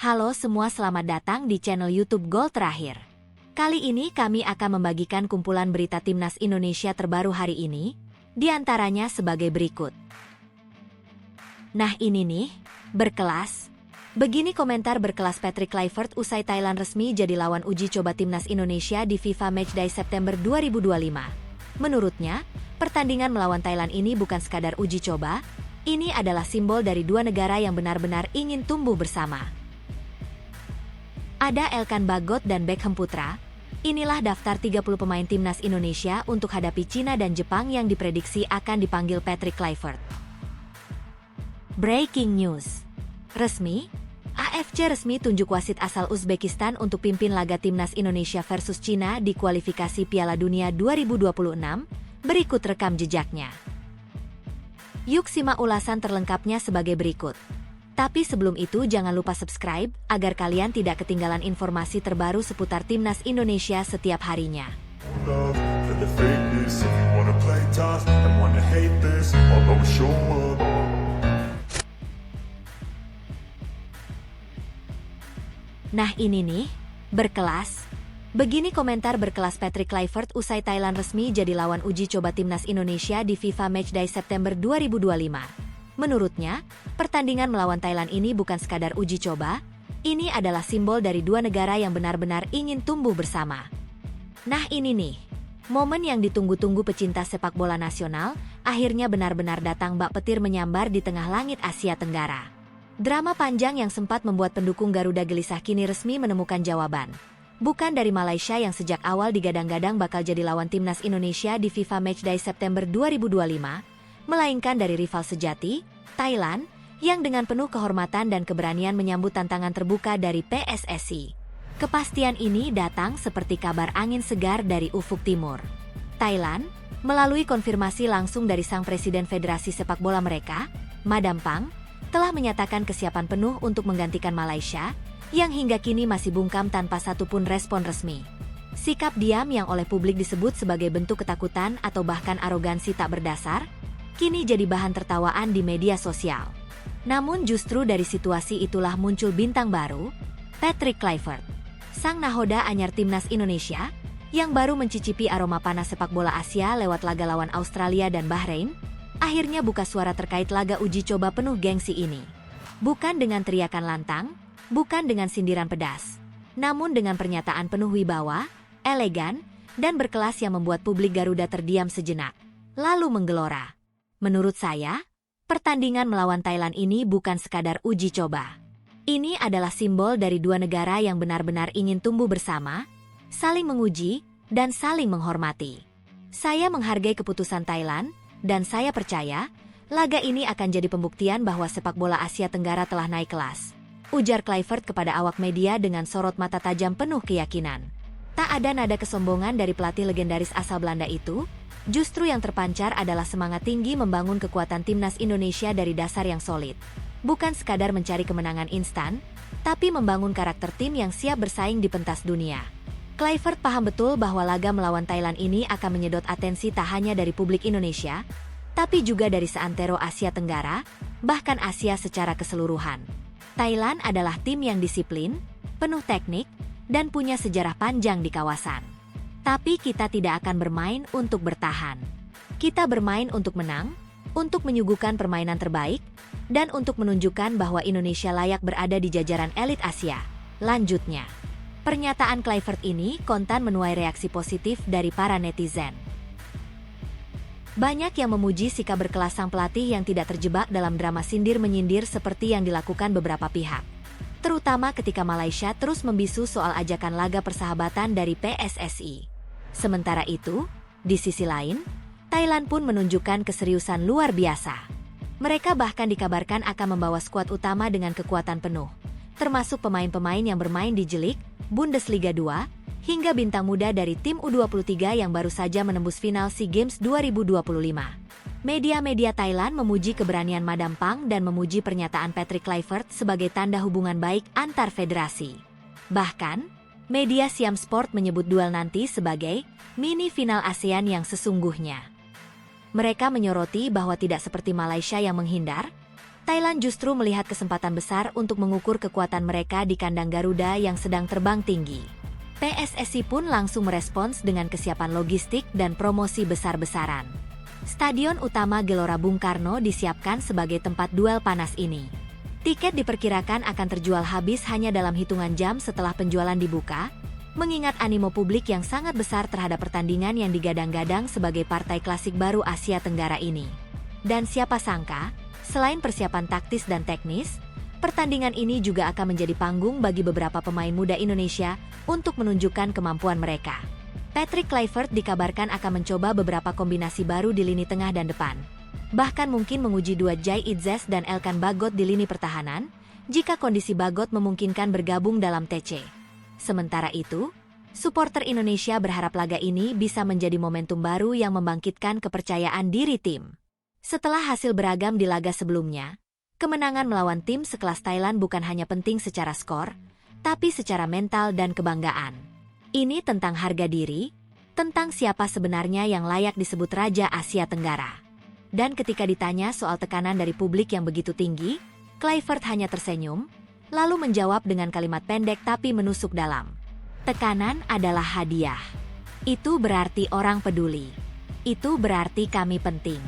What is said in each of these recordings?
Halo semua, selamat datang di channel YouTube Gol Terakhir. Kali ini kami akan membagikan kumpulan berita Timnas Indonesia terbaru hari ini, di antaranya sebagai berikut. Nah ini nih, berkelas. Begini komentar berkelas Patrick Kluivert usai Thailand resmi jadi lawan uji coba Timnas Indonesia di FIFA Matchday September 2025. Menurutnya, pertandingan melawan Thailand ini bukan sekadar uji coba, ini adalah simbol dari dua negara yang benar-benar ingin tumbuh bersama. Ada Elkan Bagot dan Beckham Putra. Inilah daftar 30 pemain Timnas Indonesia untuk hadapi Cina dan Jepang yang diprediksi akan dipanggil Patrick Kluivert. Breaking news. Resmi, AFC resmi tunjuk wasit asal Uzbekistan untuk pimpin laga Timnas Indonesia versus Cina di kualifikasi Piala Dunia 2026. Berikut rekam jejaknya. Yuk simak ulasan terlengkapnya sebagai berikut. Tapi sebelum itu jangan lupa subscribe, agar kalian tidak ketinggalan informasi terbaru seputar Timnas Indonesia setiap harinya. Nah ini nih, berkelas. Begini komentar berkelas Patrick Kluivert usai Thailand resmi jadi lawan uji coba Timnas Indonesia di FIFA Matchday September 2025. Menurutnya, pertandingan melawan Thailand ini bukan sekadar uji coba, ini adalah simbol dari dua negara yang benar-benar ingin tumbuh bersama. Nah ini nih, momen yang ditunggu-tunggu pecinta sepak bola nasional, akhirnya benar-benar datang bak petir menyambar di tengah langit Asia Tenggara. Drama panjang yang sempat membuat pendukung Garuda gelisah kini resmi menemukan jawaban. Bukan dari Malaysia yang sejak awal digadang-gadang bakal jadi lawan Timnas Indonesia di FIFA Matchday September 2025, melainkan dari rival sejati, Thailand, yang dengan penuh kehormatan dan keberanian menyambut tantangan terbuka dari PSSI. Kepastian ini datang seperti kabar angin segar dari ufuk timur. Thailand, melalui konfirmasi langsung dari sang presiden Federasi Sepak Bola mereka, Madam Pang, telah menyatakan kesiapan penuh untuk menggantikan Malaysia, yang hingga kini masih bungkam tanpa satupun respon resmi. Sikap diam yang oleh publik disebut sebagai bentuk ketakutan atau bahkan arogansi tak berdasar, kini jadi bahan tertawaan di media sosial. Namun justru dari situasi itulah muncul bintang baru, Patrick Kluivert. Sang nahoda anyar Timnas Indonesia, yang baru mencicipi aroma panas sepak bola Asia lewat laga lawan Australia dan Bahrain, akhirnya buka suara terkait laga uji coba penuh gengsi ini. Bukan dengan teriakan lantang, bukan dengan sindiran pedas, namun dengan pernyataan penuh wibawa, elegan, dan berkelas yang membuat publik Garuda terdiam sejenak, lalu menggelora. Menurut saya, pertandingan melawan Thailand ini bukan sekadar uji coba. Ini adalah simbol dari dua negara yang benar-benar ingin tumbuh bersama, saling menguji, dan saling menghormati. Saya menghargai keputusan Thailand, dan saya percaya, laga ini akan jadi pembuktian bahwa sepak bola Asia Tenggara telah naik kelas. Ujar Kluivert kepada awak media dengan sorot mata tajam penuh keyakinan. Tak ada nada kesombongan dari pelatih legendaris asal Belanda itu. Justru yang terpancar adalah semangat tinggi membangun kekuatan Timnas Indonesia dari dasar yang solid. Bukan sekadar mencari kemenangan instan, tapi membangun karakter tim yang siap bersaing di pentas dunia. Kluivert paham betul bahwa laga melawan Thailand ini akan menyedot atensi tak hanya dari publik Indonesia, tapi juga dari seantero Asia Tenggara, bahkan Asia secara keseluruhan. Thailand adalah tim yang disiplin, penuh teknik, dan punya sejarah panjang di kawasan. Tapi kita tidak akan bermain untuk bertahan. Kita bermain untuk menang, untuk menyuguhkan permainan terbaik, dan untuk menunjukkan bahwa Indonesia layak berada di jajaran elit Asia. Lanjutnya, pernyataan Kluivert ini kontan menuai reaksi positif dari para netizen. Banyak yang memuji sikap berkelas sang pelatih yang tidak terjebak dalam drama sindir-menyindir seperti yang dilakukan beberapa pihak. Terutama ketika Malaysia terus membisu soal ajakan laga persahabatan dari PSSI. Sementara itu, di sisi lain, Thailand pun menunjukkan keseriusan luar biasa. Mereka bahkan dikabarkan akan membawa skuad utama dengan kekuatan penuh, termasuk pemain-pemain yang bermain di J-League, Bundesliga 2, hingga bintang muda dari tim U23 yang baru saja menembus final SEA Games 2025. Media-media Thailand memuji keberanian Madam Pang dan memuji pernyataan Patrick Kluivert sebagai tanda hubungan baik antar federasi. Bahkan, media Siam Sport menyebut duel nanti sebagai mini final ASEAN yang sesungguhnya. Mereka menyoroti bahwa tidak seperti Malaysia yang menghindar, Thailand justru melihat kesempatan besar untuk mengukur kekuatan mereka di kandang Garuda yang sedang terbang tinggi. PSSI pun langsung merespons dengan kesiapan logistik dan promosi besar-besaran. Stadion utama Gelora Bung Karno disiapkan sebagai tempat duel panas ini. Tiket diperkirakan akan terjual habis hanya dalam hitungan jam setelah penjualan dibuka, mengingat animo publik yang sangat besar terhadap pertandingan yang digadang-gadang sebagai partai klasik baru Asia Tenggara ini. Dan siapa sangka, selain persiapan taktis dan teknis, pertandingan ini juga akan menjadi panggung bagi beberapa pemain muda Indonesia untuk menunjukkan kemampuan mereka. Patrick Kluivert dikabarkan akan mencoba beberapa kombinasi baru di lini tengah dan depan. Bahkan mungkin menguji duet Jai Itzes dan Elkan Bagot di lini pertahanan, jika kondisi Bagot memungkinkan bergabung dalam TC. Sementara itu, supporter Indonesia berharap laga ini bisa menjadi momentum baru yang membangkitkan kepercayaan diri tim. Setelah hasil beragam di laga sebelumnya, kemenangan melawan tim sekelas Thailand bukan hanya penting secara skor, tapi secara mental dan kebanggaan. Ini tentang harga diri, tentang siapa sebenarnya yang layak disebut Raja Asia Tenggara. Dan ketika ditanya soal tekanan dari publik yang begitu tinggi, Kluivert hanya tersenyum, lalu menjawab dengan kalimat pendek tapi menusuk dalam. Tekanan adalah hadiah. Itu berarti orang peduli. Itu berarti kami penting.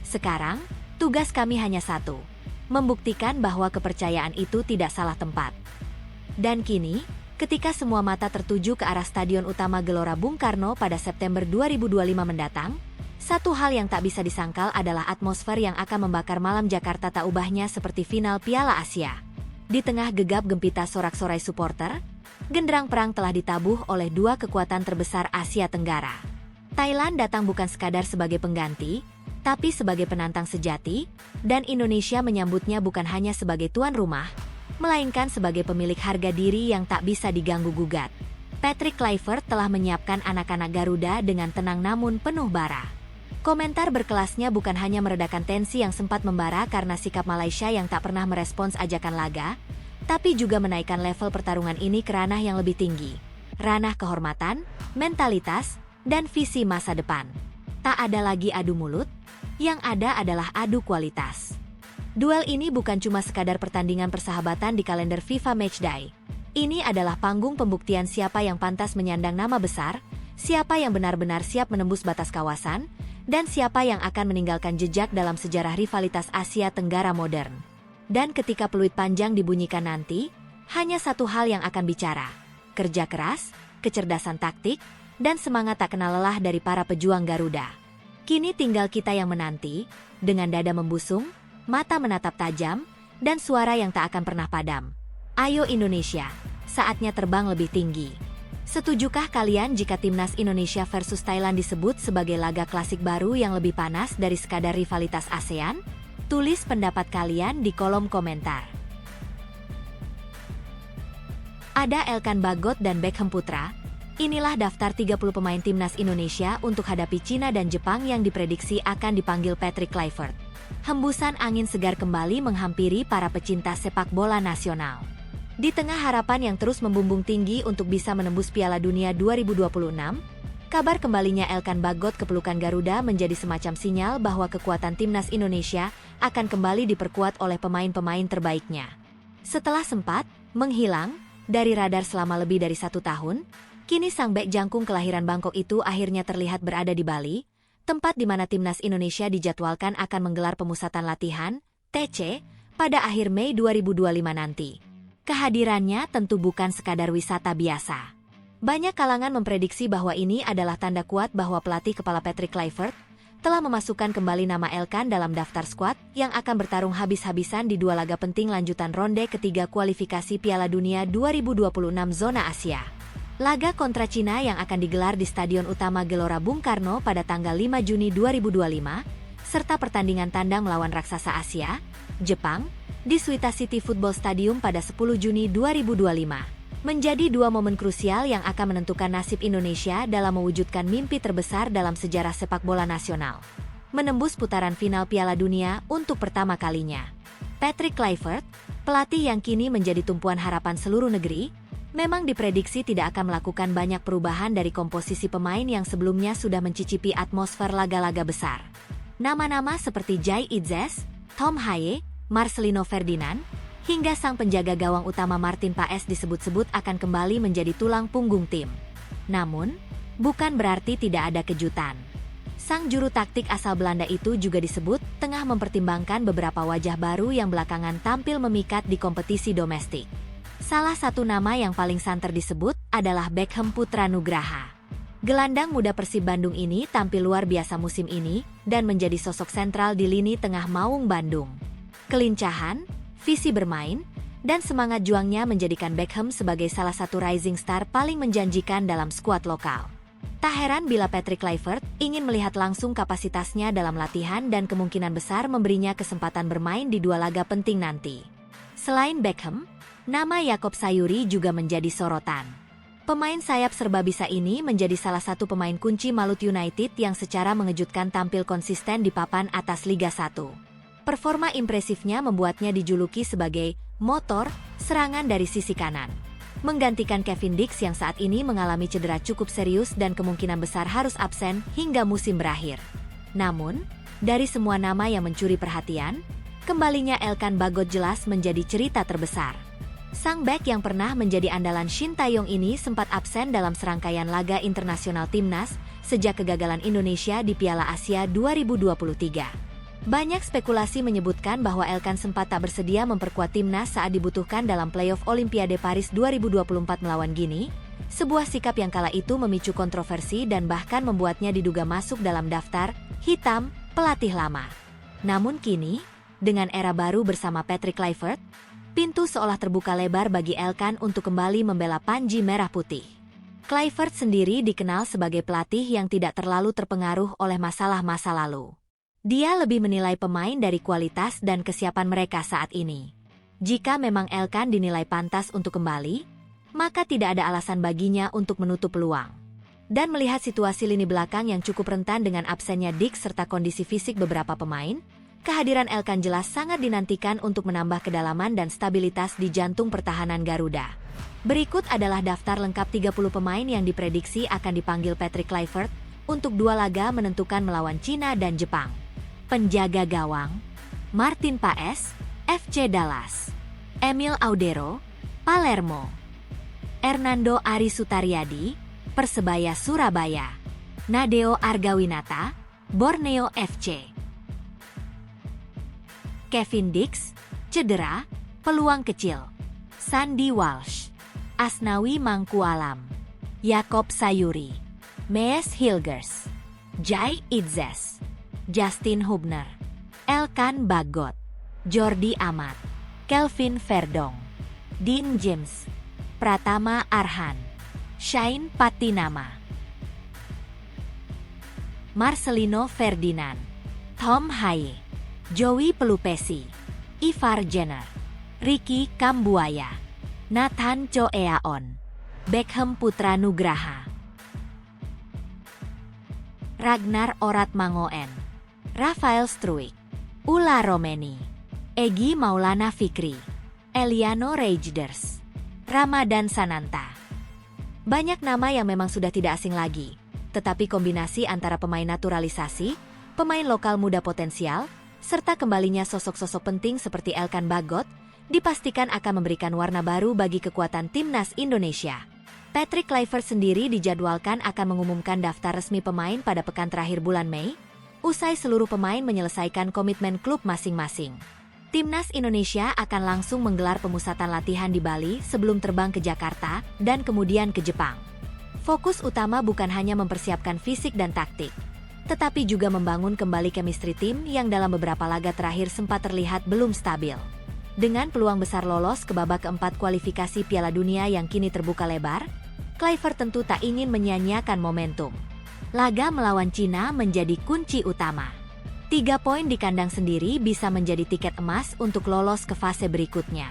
Sekarang, tugas kami hanya satu, membuktikan bahwa kepercayaan itu tidak salah tempat. Dan kini, ketika semua mata tertuju ke arah Stadion Utama Gelora Bung Karno pada September 2025 mendatang, satu hal yang tak bisa disangkal adalah atmosfer yang akan membakar malam Jakarta tak ubahnya seperti final Piala Asia. Di tengah gegap gempita sorak-sorai supporter, genderang perang telah ditabuh oleh dua kekuatan terbesar Asia Tenggara. Thailand datang bukan sekadar sebagai pengganti, tapi sebagai penantang sejati, dan Indonesia menyambutnya bukan hanya sebagai tuan rumah, melainkan sebagai pemilik harga diri yang tak bisa diganggu-gugat. Patrick Kluivert telah menyiapkan anak-anak Garuda dengan tenang namun penuh bara. Komentar berkelasnya bukan hanya meredakan tensi yang sempat membara karena sikap Malaysia yang tak pernah merespons ajakan laga, tapi juga menaikkan level pertarungan ini ke ranah yang lebih tinggi. Ranah kehormatan, mentalitas, dan visi masa depan. Tak ada lagi adu mulut, yang ada adalah adu kualitas. Duel ini bukan cuma sekadar pertandingan persahabatan di kalender FIFA Matchday. Ini adalah panggung pembuktian siapa yang pantas menyandang nama besar, siapa yang benar-benar siap menembus batas kawasan, dan siapa yang akan meninggalkan jejak dalam sejarah rivalitas Asia Tenggara modern. Dan ketika peluit panjang dibunyikan nanti, hanya satu hal yang akan bicara: kerja keras, kecerdasan taktik, dan semangat tak kenal lelah dari para pejuang Garuda. Kini tinggal kita yang menanti, dengan dada membusung, mata menatap tajam, dan suara yang tak akan pernah padam. Ayo Indonesia, saatnya terbang lebih tinggi. Setujukah kalian jika timnas Indonesia versus Thailand disebut sebagai laga klasik baru yang lebih panas dari sekadar rivalitas ASEAN? Tulis pendapat kalian di kolom komentar. Ada Elkan Bagot dan Beckham Putra. Inilah daftar 30 pemain timnas Indonesia untuk hadapi Cina dan Jepang yang diprediksi akan dipanggil Patrick Kluivert. Hembusan angin segar kembali menghampiri para pecinta sepak bola nasional. Di tengah harapan yang terus membumbung tinggi untuk bisa menembus Piala Dunia 2026, kabar kembalinya Elkan Bagot ke pelukan Garuda menjadi semacam sinyal bahwa kekuatan timnas Indonesia akan kembali diperkuat oleh pemain-pemain terbaiknya. Setelah sempat menghilang dari radar selama lebih dari 1 tahun, kini sang bek jangkung kelahiran Bangkok itu akhirnya terlihat berada di Bali, tempat di mana timnas Indonesia dijadwalkan akan menggelar pemusatan latihan, TC, pada akhir Mei 2025 nanti. Kehadirannya tentu bukan sekadar wisata biasa. Banyak kalangan memprediksi bahwa ini adalah tanda kuat bahwa pelatih kepala Patrick Kluivert telah memasukkan kembali nama Elkan dalam daftar skuad yang akan bertarung habis-habisan di 2 laga penting lanjutan ronde ketiga kualifikasi Piala Dunia 2026 zona Asia. Laga kontra Cina yang akan digelar di Stadion Utama Gelora Bung Karno pada tanggal 5 Juni 2025, serta pertandingan tandang melawan raksasa Asia, Jepang, di Suita City Football Stadium pada 10 Juni 2025, menjadi 2 momen krusial yang akan menentukan nasib Indonesia dalam mewujudkan mimpi terbesar dalam sejarah sepak bola nasional, menembus putaran final Piala Dunia untuk pertama kalinya. Patrick Kluivert, pelatih yang kini menjadi tumpuan harapan seluruh negeri, memang diprediksi tidak akan melakukan banyak perubahan dari komposisi pemain yang sebelumnya sudah mencicipi atmosfer laga-laga besar. Nama-nama seperti Jai Itzes, Tom Haye, Marcelino Ferdinand, hingga sang penjaga gawang utama Martin Paes disebut-sebut akan kembali menjadi tulang punggung tim. Namun, bukan berarti tidak ada kejutan. Sang juru taktik asal Belanda itu juga disebut tengah mempertimbangkan beberapa wajah baru yang belakangan tampil memikat di kompetisi domestik. Salah satu nama yang paling santer disebut adalah Beckham Putra Nugraha. Gelandang muda Persib Bandung ini tampil luar biasa musim ini dan menjadi sosok sentral di lini tengah Maung Bandung. Kelincahan, visi bermain, dan semangat juangnya menjadikan Beckham sebagai salah satu rising star paling menjanjikan dalam skuad lokal. Tak heran bila Patrick Kluivert ingin melihat langsung kapasitasnya dalam latihan dan kemungkinan besar memberinya kesempatan bermain di dua laga penting nanti. Selain Beckham, nama Yakob Sayuri juga menjadi sorotan. Pemain sayap serba bisa ini menjadi salah satu pemain kunci Malut United yang secara mengejutkan tampil konsisten di papan atas Liga 1. Performa impresifnya membuatnya dijuluki sebagai motor serangan dari sisi kanan, menggantikan Kevin Dix yang saat ini mengalami cedera cukup serius dan kemungkinan besar harus absen hingga musim berakhir. Namun, dari semua nama yang mencuri perhatian, kembalinya Elkan Bagot jelas menjadi cerita terbesar. Sang bek yang pernah menjadi andalan Shin Taeyong ini sempat absen dalam serangkaian laga internasional timnas sejak kegagalan Indonesia di Piala Asia 2023. Banyak spekulasi menyebutkan bahwa Elkan sempat tak bersedia memperkuat timnas saat dibutuhkan dalam playoff Olimpiade Paris 2024 melawan Guinea, sebuah sikap yang kala itu memicu kontroversi dan bahkan membuatnya diduga masuk dalam daftar hitam pelatih lama. Namun kini, dengan era baru bersama Patrick Kluivert, pintu seolah terbuka lebar bagi Elkan untuk kembali membela Panji Merah Putih. Kluivert sendiri dikenal sebagai pelatih yang tidak terlalu terpengaruh oleh masalah masa lalu. Dia lebih menilai pemain dari kualitas dan kesiapan mereka saat ini. Jika memang Elkan dinilai pantas untuk kembali, maka tidak ada alasan baginya untuk menutup peluang. Dan melihat situasi lini belakang yang cukup rentan dengan absennya Dix serta kondisi fisik beberapa pemain, kehadiran Elkan jelas sangat dinantikan untuk menambah kedalaman dan stabilitas di jantung pertahanan Garuda. Berikut adalah daftar lengkap 30 pemain yang diprediksi akan dipanggil Patrick Kluivert untuk dua laga menentukan melawan Cina dan Jepang. Penjaga gawang, Martin Paes, FC Dallas. Emil Audero, Palermo. Hernando Ari Sutariadi, Persebaya Surabaya. Nadeo Argawinata, Borneo FC. Kevin Dix, cedera, peluang kecil. Sandy Walsh, Asnawi Mangkualam. Yakob Sayuri, Mees Hilgers. Jai Itzes, Justin Hubner, Elkan Bagot, Jordi Amat, Kelvin Verdong, Dean James, Pratama Arhan, Shane Patinama, Marcelino Ferdinand, Tom Haye, Joey Pelupesi, Ivar Jenner, Ricky Kambuaya, Nathan Choeaon, Beckham Putra Nugraha, Ragnar Oratmangoen, Rafael Struijk, Ula Romeni, Egy Maulana Fikri, Eliano Rejders, Ramadan Sananta. Banyak nama yang memang sudah tidak asing lagi, tetapi kombinasi antara pemain naturalisasi, pemain lokal muda potensial, serta kembalinya sosok-sosok penting seperti Elkan Bagot, dipastikan akan memberikan warna baru bagi kekuatan timnas Indonesia. Patrick Kluivert sendiri dijadwalkan akan mengumumkan daftar resmi pemain pada pekan terakhir bulan Mei, usai seluruh pemain menyelesaikan komitmen klub masing-masing. Timnas Indonesia akan langsung menggelar pemusatan latihan di Bali sebelum terbang ke Jakarta dan kemudian ke Jepang. Fokus utama bukan hanya mempersiapkan fisik dan taktik, tetapi juga membangun kembali chemistry tim yang dalam beberapa laga terakhir sempat terlihat belum stabil. Dengan peluang besar lolos ke babak keempat kualifikasi Piala Dunia yang kini terbuka lebar, Kluivert tentu tak ingin menyia-nyiakan momentum. Laga melawan Cina menjadi kunci utama. 3 poin di kandang sendiri bisa menjadi tiket emas untuk lolos ke fase berikutnya.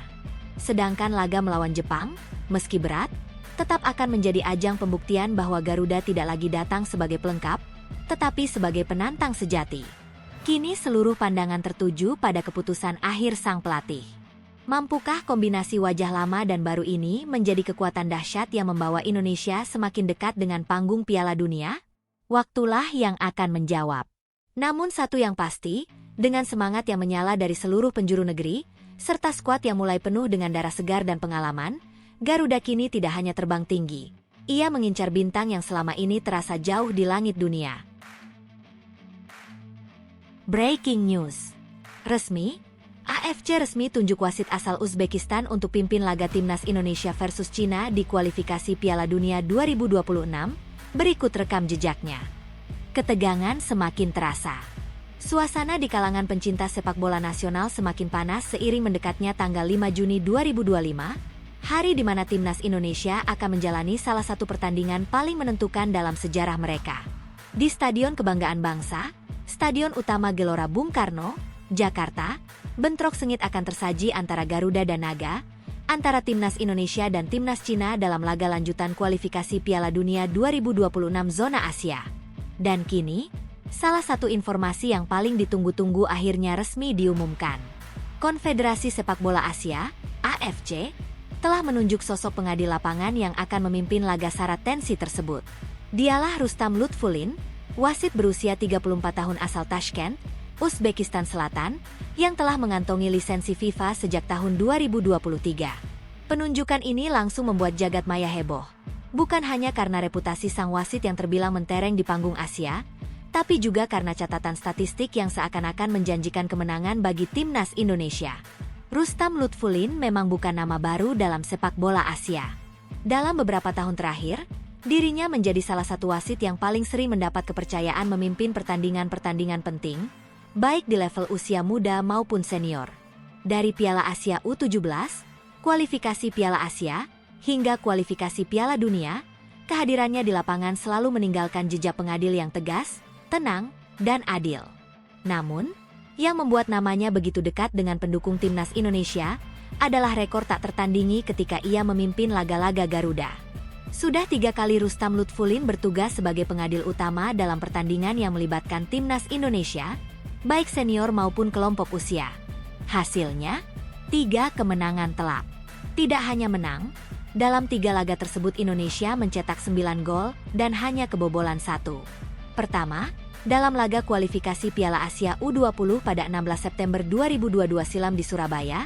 Sedangkan laga melawan Jepang, meski berat, tetap akan menjadi ajang pembuktian bahwa Garuda tidak lagi datang sebagai pelengkap, tetapi sebagai penantang sejati. Kini seluruh pandangan tertuju pada keputusan akhir sang pelatih. Mampukah kombinasi wajah lama dan baru ini menjadi kekuatan dahsyat yang membawa Indonesia semakin dekat dengan panggung Piala Dunia? Waktulah yang akan menjawab. Namun satu yang pasti, Dengan semangat yang menyala dari seluruh penjuru negeri, serta skuad yang mulai penuh dengan darah segar dan pengalaman, Garuda kini tidak hanya terbang tinggi. Ia mengincar bintang yang selama ini terasa jauh di langit dunia. Breaking news. Resmi, AFC resmi tunjuk wasit asal Uzbekistan untuk pimpin laga timnas Indonesia versus Cina di kualifikasi Piala Dunia 2026. Berikut rekam jejaknya. Ketegangan semakin terasa. Suasana di kalangan pencinta sepak bola nasional semakin panas seiring mendekatnya tanggal 5 Juni 2025, hari di mana timnas Indonesia akan menjalani salah satu pertandingan paling menentukan dalam sejarah mereka. Di Stadion Kebanggaan Bangsa, Stadion Utama Gelora Bung Karno, Jakarta, bentrok sengit akan tersaji antara Garuda dan Naga, antara timnas Indonesia dan timnas Cina dalam laga lanjutan kualifikasi Piala Dunia 2026 zona Asia. Dan kini, salah satu informasi yang paling ditunggu-tunggu akhirnya resmi diumumkan. Konfederasi Sepak Bola Asia, AFC, telah menunjuk sosok pengadil lapangan yang akan memimpin laga syarat tensi tersebut. Dialah Rustam Lutfulin, wasit berusia 34 tahun asal Tashkent, Uzbekistan Selatan, yang telah mengantongi lisensi FIFA sejak tahun 2023. Penunjukan ini langsung membuat jagat maya heboh. Bukan hanya karena reputasi sang wasit yang terbilang mentereng di panggung Asia, tapi juga karena catatan statistik yang seakan-akan menjanjikan kemenangan bagi timnas Indonesia. Rustam Lutfulin memang bukan nama baru dalam sepak bola Asia. Dalam beberapa tahun terakhir, dirinya menjadi salah satu wasit yang paling sering mendapat kepercayaan memimpin pertandingan-pertandingan penting, baik di level usia muda maupun senior. Dari Piala Asia U17, kualifikasi Piala Asia, hingga kualifikasi Piala Dunia, kehadirannya di lapangan selalu meninggalkan jejak pengadil yang tegas, tenang, dan adil. Namun, yang membuat namanya begitu dekat dengan pendukung timnas Indonesia adalah rekor tak tertandingi ketika ia memimpin laga-laga Garuda. Sudah 3 kali Rustam Lutfulin bertugas sebagai pengadil utama dalam pertandingan yang melibatkan timnas Indonesia, baik senior maupun kelompok usia. Hasilnya, 3 kemenangan telak. Tidak hanya menang, dalam 3 laga tersebut Indonesia mencetak 9 gol dan hanya kebobolan 1. Pertama, dalam laga kualifikasi Piala Asia U20 pada 16 September 2022 silam di Surabaya,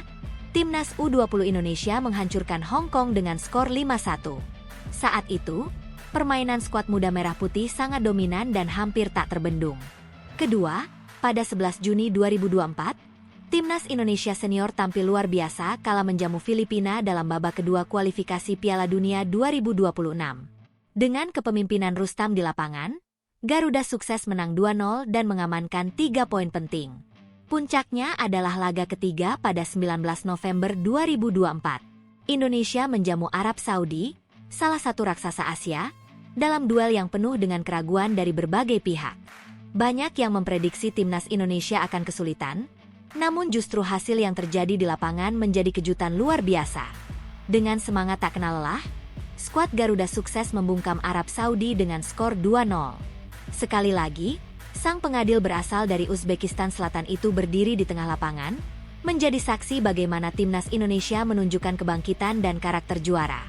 timnas U20 Indonesia menghancurkan Hong Kong dengan skor 5-1. Saat itu, permainan skuad muda merah putih sangat dominan dan hampir tak terbendung. Kedua, pada 11 Juni 2024, timnas Indonesia senior tampil luar biasa kala menjamu Filipina dalam babak kedua kualifikasi Piala Dunia 2026. Dengan kepemimpinan Rustam di lapangan, Garuda sukses menang 2-0 dan mengamankan 3 poin penting. Puncaknya adalah laga ketiga pada 19 November 2024. Indonesia menjamu Arab Saudi, salah satu raksasa Asia, dalam duel yang penuh dengan keraguan dari berbagai pihak. Banyak yang memprediksi timnas Indonesia akan kesulitan, namun justru hasil yang terjadi di lapangan menjadi kejutan luar biasa. Dengan semangat tak kenal lelah, skuad Garuda sukses membungkam Arab Saudi dengan skor 2-0. Sekali lagi, sang pengadil berasal dari Uzbekistan Selatan itu berdiri di tengah lapangan, menjadi saksi bagaimana timnas Indonesia menunjukkan kebangkitan dan karakter juara.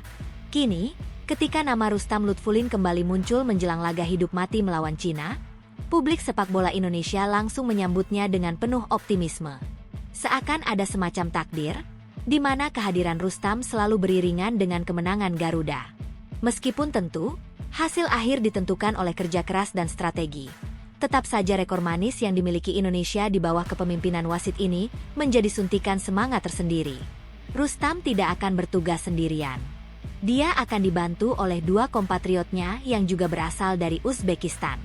Kini, ketika nama Rustam Lutfulin kembali muncul menjelang laga hidup mati melawan Cina, publik sepak bola Indonesia langsung menyambutnya dengan penuh optimisme. Seakan ada semacam takdir, di mana kehadiran Rustam selalu beriringan dengan kemenangan Garuda. Meskipun tentu, hasil akhir ditentukan oleh kerja keras dan strategi. Tetap saja rekor manis yang dimiliki Indonesia di bawah kepemimpinan wasit ini menjadi suntikan semangat tersendiri. Rustam tidak akan bertugas sendirian. Dia akan dibantu oleh 2 kompatriotnya yang juga berasal dari Uzbekistan.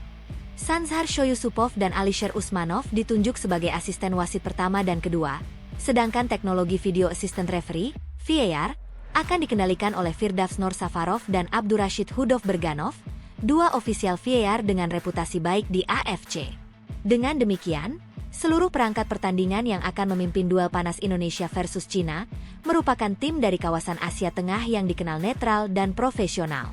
Sanzhar Shoyusupov dan Alisher Usmanov ditunjuk sebagai asisten wasit pertama dan kedua, sedangkan teknologi video assistant referee, VAR, akan dikendalikan oleh Firdavs Nur Safarov dan Abdurrashid Hudov Berganov, 2 ofisial VAR dengan reputasi baik di AFC. Dengan demikian, seluruh perangkat pertandingan yang akan memimpin duel panas Indonesia versus Cina merupakan tim dari kawasan Asia Tengah yang dikenal netral dan profesional.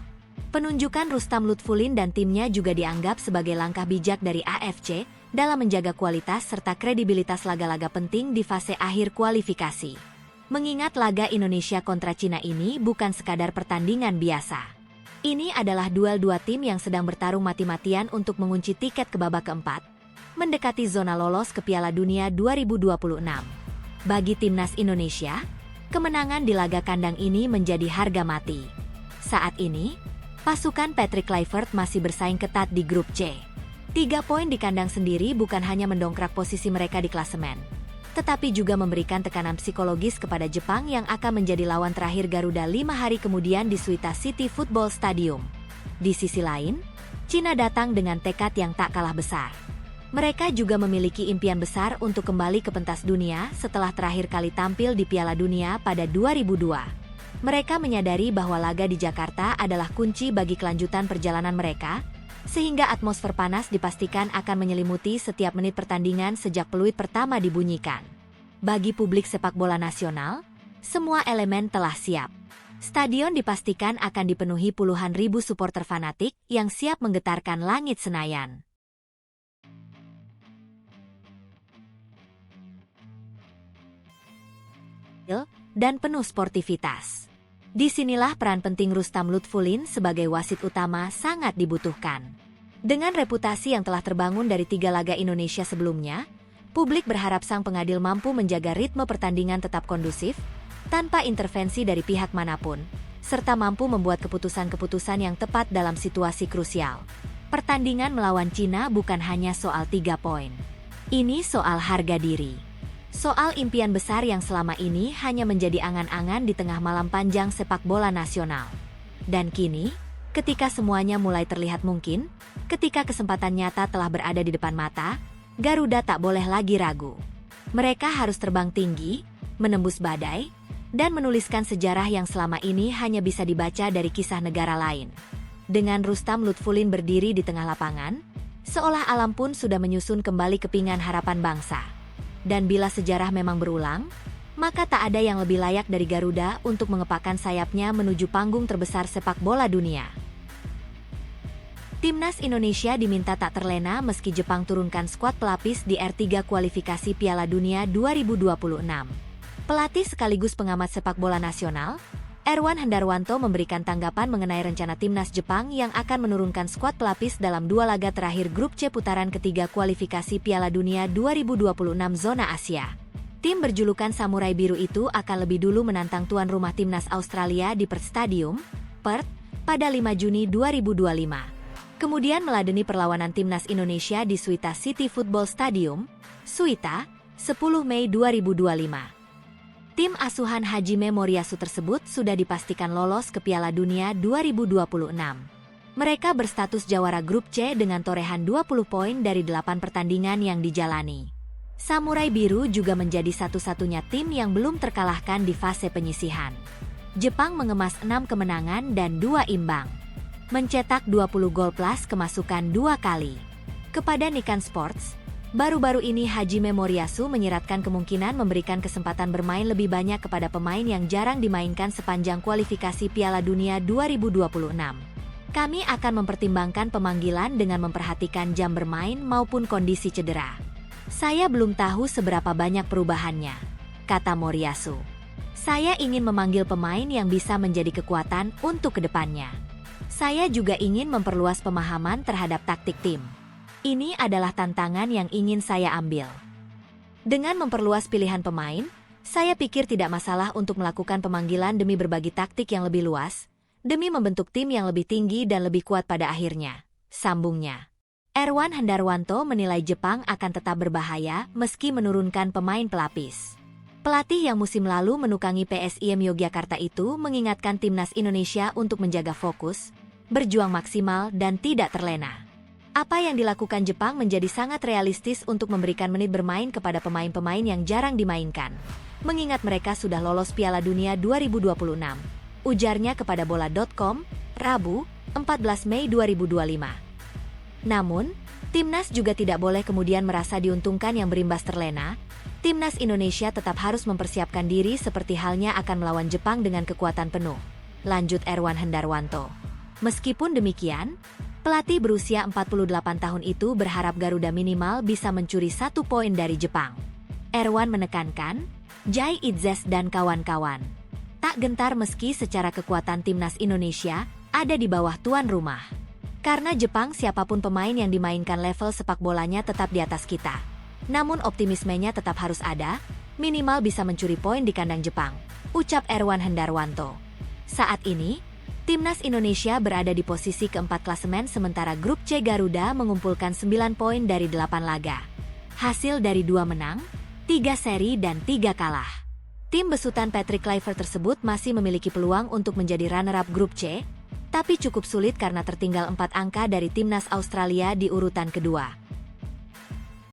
Penunjukan Rustam Lutfulin dan timnya juga dianggap sebagai langkah bijak dari AFC dalam menjaga kualitas serta kredibilitas laga-laga penting di fase akhir kualifikasi. Mengingat laga Indonesia kontra Cina ini bukan sekadar pertandingan biasa. Ini adalah duel 2 tim yang sedang bertarung mati-matian untuk mengunci tiket ke babak keempat, mendekati zona lolos ke Piala Dunia 2026. Bagi timnas Indonesia, kemenangan di laga kandang ini menjadi harga mati. Saat ini, pasukan Patrick Kluivert masih bersaing ketat di grup C. 3 poin di kandang sendiri bukan hanya mendongkrak posisi mereka di klasemen, tetapi juga memberikan tekanan psikologis kepada Jepang yang akan menjadi lawan terakhir Garuda 5 hari kemudian di Suita City Football Stadium. Di sisi lain, Cina datang dengan tekad yang tak kalah besar. Mereka juga memiliki impian besar untuk kembali ke pentas dunia setelah terakhir kali tampil di Piala Dunia pada 2002. Mereka menyadari bahwa laga di Jakarta adalah kunci bagi kelanjutan perjalanan mereka, sehingga atmosfer panas dipastikan akan menyelimuti setiap menit pertandingan sejak peluit pertama dibunyikan. Bagi publik sepak bola nasional, semua elemen telah siap. Stadion dipastikan akan dipenuhi puluhan ribu supporter fanatik yang siap menggetarkan langit Senayan. Dan penuh sportivitas. Disinilah peran penting Rustam Lutfulin sebagai wasit utama sangat dibutuhkan. Dengan reputasi yang telah terbangun dari 3 laga Indonesia sebelumnya, publik berharap sang pengadil mampu menjaga ritme pertandingan tetap kondusif, tanpa intervensi dari pihak manapun, serta mampu membuat keputusan-keputusan yang tepat dalam situasi krusial. Pertandingan melawan Cina bukan hanya soal 3 poin. Ini soal harga diri. Soal impian besar yang selama ini hanya menjadi angan-angan di tengah malam panjang sepak bola nasional. Dan kini, ketika semuanya mulai terlihat mungkin, ketika kesempatan nyata telah berada di depan mata, Garuda tak boleh lagi ragu. Mereka harus terbang tinggi, menembus badai, dan menuliskan sejarah yang selama ini hanya bisa dibaca dari kisah negara lain. Dengan Rustam Lutfulin berdiri di tengah lapangan, seolah alam pun sudah menyusun kembali kepingan harapan bangsa. Dan bila sejarah memang berulang, maka tak ada yang lebih layak dari Garuda untuk mengepakkan sayapnya menuju panggung terbesar sepak bola dunia. Timnas Indonesia diminta tak terlena meski Jepang turunkan skuad pelapis di R3 kualifikasi Piala Dunia 2026. Pelatih sekaligus pengamat sepak bola nasional, Erwan Hendarwanto memberikan tanggapan mengenai rencana timnas Jepang yang akan menurunkan skuad pelapis dalam 2 laga terakhir grup C putaran ketiga kualifikasi Piala Dunia 2026 zona Asia. Tim berjulukan Samurai Biru itu akan lebih dulu menantang tuan rumah timnas Australia di Perth Stadium, Perth, pada 5 Juni 2025. Kemudian meladeni perlawanan timnas Indonesia di Suita City Football Stadium, Suita, 10 Mei 2025. Tim asuhan Hajime Moriyasu tersebut sudah dipastikan lolos ke Piala Dunia 2026. Mereka berstatus jawara grup C dengan torehan 20 poin dari 8 pertandingan yang dijalani. Samurai Biru juga menjadi satu-satunya tim yang belum terkalahkan di fase penyisihan. Jepang mengemas 6 kemenangan dan 2 imbang. Mencetak 20 gol plus kemasukan 2 kali. Kepada Nikan Sports, baru-baru ini Hajime Moriyasu menyiratkan kemungkinan memberikan kesempatan bermain lebih banyak kepada pemain yang jarang dimainkan sepanjang kualifikasi Piala Dunia 2026. Kami akan mempertimbangkan pemanggilan dengan memperhatikan jam bermain maupun kondisi cedera. Saya belum tahu seberapa banyak perubahannya, kata Moriyasu. Saya ingin memanggil pemain yang bisa menjadi kekuatan untuk kedepannya. Saya juga ingin memperluas pemahaman terhadap taktik tim. Ini adalah tantangan yang ingin saya ambil. Dengan memperluas pilihan pemain, saya pikir tidak masalah untuk melakukan pemanggilan demi berbagi taktik yang lebih luas, demi membentuk tim yang lebih tinggi dan lebih kuat pada akhirnya, sambungnya. Erwan Hendarwanto menilai Jepang akan tetap berbahaya meski menurunkan pemain pelapis. Pelatih yang musim lalu menukangi PSIM Yogyakarta itu mengingatkan timnas Indonesia untuk menjaga fokus, berjuang maksimal dan tidak terlena. Apa yang dilakukan Jepang menjadi sangat realistis untuk memberikan menit bermain kepada pemain-pemain yang jarang dimainkan. Mengingat mereka sudah lolos Piala Dunia 2026. Ujarnya kepada bola.com, Rabu, 14 Mei 2025. Namun, timnas juga tidak boleh kemudian merasa diuntungkan yang berimbas terlena. Timnas Indonesia tetap harus mempersiapkan diri seperti halnya akan melawan Jepang dengan kekuatan penuh. Lanjut Erwan Hendarwanto. Meskipun demikian, pelatih berusia 48 tahun itu berharap Garuda minimal bisa mencuri 1 poin dari Jepang. Erwan menekankan, Jai Itzes dan kawan-kawan tak gentar meski secara kekuatan timnas Indonesia ada di bawah tuan rumah. Karena Jepang siapapun pemain yang dimainkan level sepak bolanya tetap di atas kita. Namun optimismenya tetap harus ada, minimal bisa mencuri poin di kandang Jepang, ucap Erwan Hendarwanto. Saat ini, Timnas Indonesia berada di posisi keempat klasemen sementara grup C Garuda mengumpulkan 9 poin dari 8 laga. Hasil dari 2 menang, 3 seri dan 3 kalah. Tim besutan Patrick Kluivert tersebut masih memiliki peluang untuk menjadi runner-up grup C, tapi cukup sulit karena tertinggal 4 angka dari Timnas Australia di urutan kedua.